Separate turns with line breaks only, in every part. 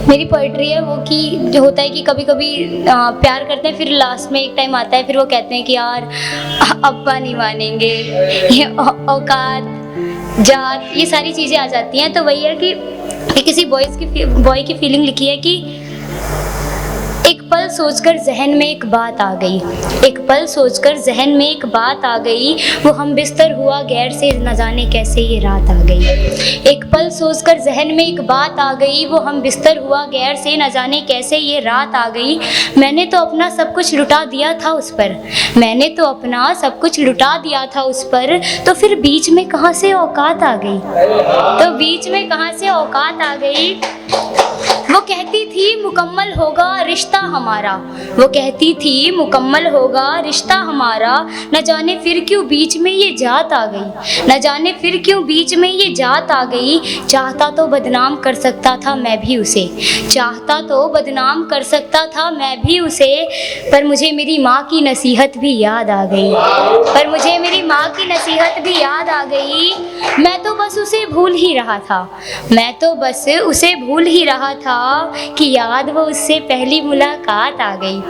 मेरी पोइट्री है वो कि जो होता है कि कभी कभी प्यार करते हैं, फिर लास्ट में एक टाइम आता है, फिर वो कहते हैं कि यार अब्बा नहीं मानेंगे, ये औकात जात ये सारी चीज़ें आ जाती हैं। तो वही है कि किसी बॉय की फीलिंग लिखी है कि एक पल सोचकर जहन में एक बात आ गई, एक पल सोचकर जहन में एक बात आ गई, वो हम बिस्तर हुआ गैर से न जाने कैसे ये रात आ गई। एक पल सोचकर जहन में एक बात आ गई, वो हम बिस्तर हुआ गैर से न जाने कैसे ये रात आ गई। मैंने तो अपना सब कुछ लुटा दिया था उस पर, मैंने तो अपना सब कुछ लुटा दिया था उस पर, तो फिर बीच में कहाँ से औकात आ गई, तो बीच में कहाँ से औकात आ गई। वो कहती थी मुकम्मल होगा रिश्ता हमारा, वो कहती थी मुकम्मल होगा रिश्ता हमारा, न जाने फिर क्यों बीच में ये जात आ गई, न जाने फिर क्यों बीच में ये जात आ गई। चाहता तो बदनाम कर सकता था मैं भी उसे, चाहता तो बदनाम कर सकता था मैं भी उसे, पर मुझे मेरी माँ की नसीहत भी याद आ गई, पर मुझे मेरी माँ की नसीहत भी याद आ गई। मैं तो बस उसे भूल ही रहा था, मैं तो बस उसे भूल ही रहा था, कि याद वो उससे पहली मुलाकात आ गई,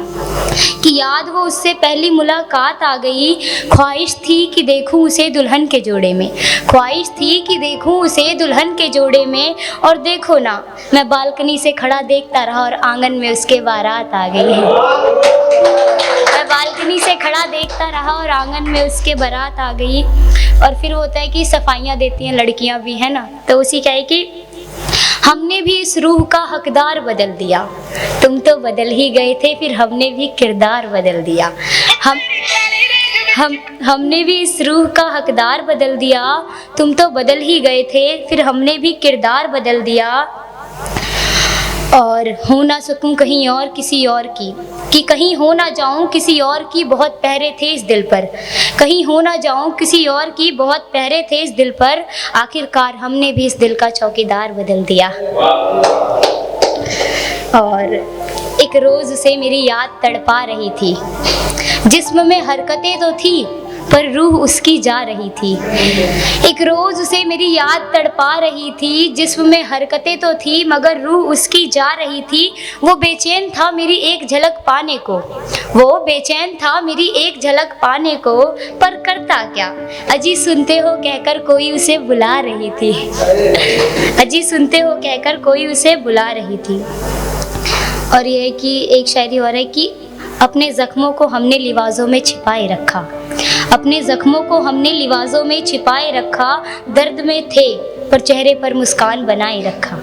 कि याद वो उससे पहली मुलाकात आ गई। ख्वाहिश थी कि देखूं उसे दुल्हन के जोड़े में, ख्वाहिश थी कि देखूं उसे दुल्हन के जोड़े में, और देखो ना मैं बालकनी से खड़ा देखता रहा और आंगन में उसके बारात आ गई है। मैं बालकनी से खड़ा देखता रहा और आंगन में उसके बारात आ गई। और फिर होता है कि सफाइयाँ देती हैं लड़कियाँ भी, है ना, तो उसी क्या है कि हमने भी इस रूह का हकदार बदल दिया, तुम तो बदल ही गए थे फिर हमने भी किरदार बदल दिया। हमने भी इस रूह का हकदार बदल दिया, तुम तो बदल ही गए थे फिर हमने भी किरदार बदल दिया। और हो ना सकूं कहीं और किसी और की, कि कहीं हो ना जाऊं किसी और की, बहुत पहरे थे इस दिल पर, कहीं हो ना जाऊं किसी और की, बहुत पहरे थे इस दिल पर, आखिरकार हमने भी इस दिल का चौकीदार बदल दिया। और एक रोज़ उसे मेरी याद तड़पा रही थी, जिस्म में हरकतें तो थी पर रूह उसकी जा रही थी। एक रोज़ उसे मेरी याद तड़पा रही थी, जिस्म में हरकतें तो थी मगर रूह उसकी जा रही थी। वो बेचैन था मेरी एक झलक पाने को, वो बेचैन था मेरी एक झलक पाने को, पर करता क्या, अजी सुनते हो कहकर कोई उसे बुला रही थी, अजी सुनते हो कहकर कोई उसे बुला रही थी। और ये है कि एक शायरी और है कि अपने ज़ख्मों को हमने लिवाज़ों में छिपाए रखा, अपने ज़ख्मों को हमने लिवाज़ों में छिपाए रखा, दर्द में थे पर चेहरे पर मुस्कान बनाए रखा,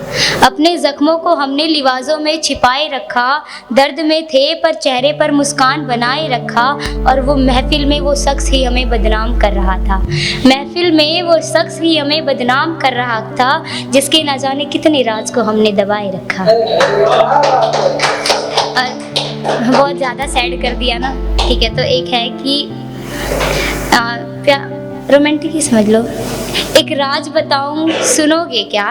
अपने ज़ख्मों को हमने लिवाज़ों में छिपाए रखा, दर्द में थे पर चेहरे पर मुस्कान बनाए रखा। और वो महफिल में वो शख्स ही हमें बदनाम कर रहा था, महफिल में वो शख्स ही हमें बदनाम कर रहा था, जिसके ना जाने कितने राज को हमने दबाए रखा। बहुत ज़्यादा सैड कर दिया ना, ठीक है। तो एक है कि रोमांटिक ही समझ लो। एक राज बताऊं सुनोगे क्या,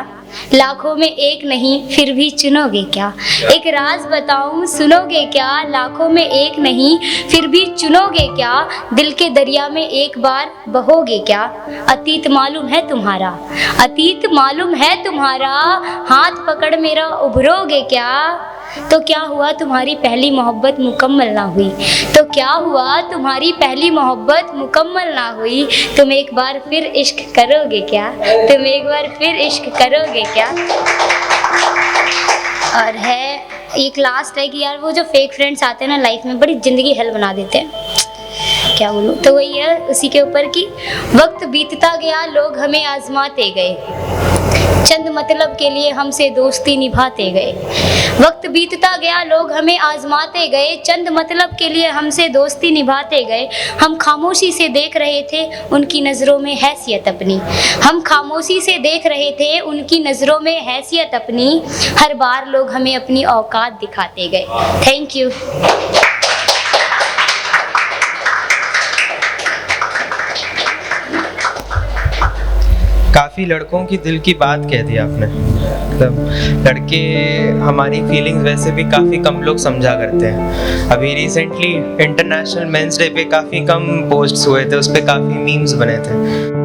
लाखों में एक नहीं फिर भी चुनोगे क्या, एक राज बताऊं सुनोगे क्या, लाखों में एक नहीं फिर भी चुनोगे क्या, दिल के दरिया में एक बार बहोगे क्या, अतीत मालूम है तुम्हारा, अतीत मालूम है तुम्हारा, हाथ पकड़ मेरा उभरोगे क्या। तो क्या हुआ तुम्हारी पहली मोहब्बत मुकम्मल ना हुई, तो क्या हुआ तुम्हारी पहली मोहब्बत मुकम्मल ना हुई, तुम एक बार फिर इश्क करोगे क्या, तुम एक बार फिर इश्क करोगे क्या। और है एक लास्ट है कि यार वो जो फेक फ्रेंड्स आते हैं ना लाइफ में, बड़ी ज़िंदगी हेल बना देते हैं, क्या बोलूँ। तो वही है उसी के ऊपर कि वक्त बीतता गया लोग हमें आजमाते गए, चंद मतलब के लिए हमसे दोस्ती निभाते गए, वक्त बीतता गया लोग हमें आजमाते गए, चंद मतलब के लिए हमसे दोस्ती निभाते गए। हम खामोशी से देख रहे थे उनकी नज़रों में हैसियत अपनी, हम खामोशी से देख रहे थे उनकी नज़रों में हैसियत अपनी, हर बार लोग हमें अपनी औकात दिखाते गए। Thank you.
काफ़ी लड़कों की दिल की बात कह दी आपने। मतलब लड़के हमारी फीलिंग्स वैसे भी काफ़ी कम लोग समझा करते हैं। अभी रिसेंटली इंटरनेशनल मेंस डे पे काफ़ी कम पोस्ट्स हुए थे, उस पर काफ़ी मीम्स बने थे।